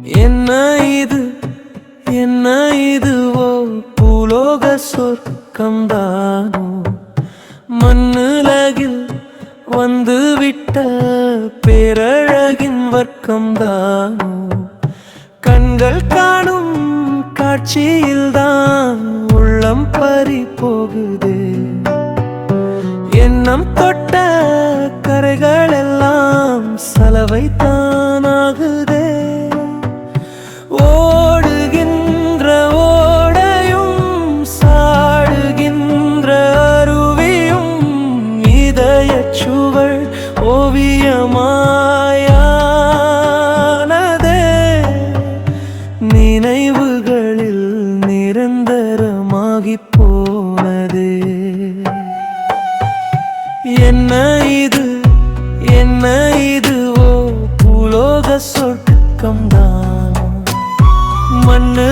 என்ன இது என்ன இதுவோ பூலோக சொர்க்கம்தானோ மண்ணுலகில் வந்துவிட்ட பேரழகின் வர்க்கம்தானோ கண்கள் காணும் காட்சியில்தான் உள்ளம் பறி போகுதே எண்ணம் தொட்ட கரைகள் எல்லாம் சலவை தானாகுதே ஓடுகின்ற ஓடையும் சாடுகின்ற அருவியும் இதயச் சுவள் ஓவியமாயானதே நினைவுகளில் நிரந்தரமாகிப் போனதே என்ன இது என்ன இதுவோ பூலோக சொர்க்கம்தான் மண்ணு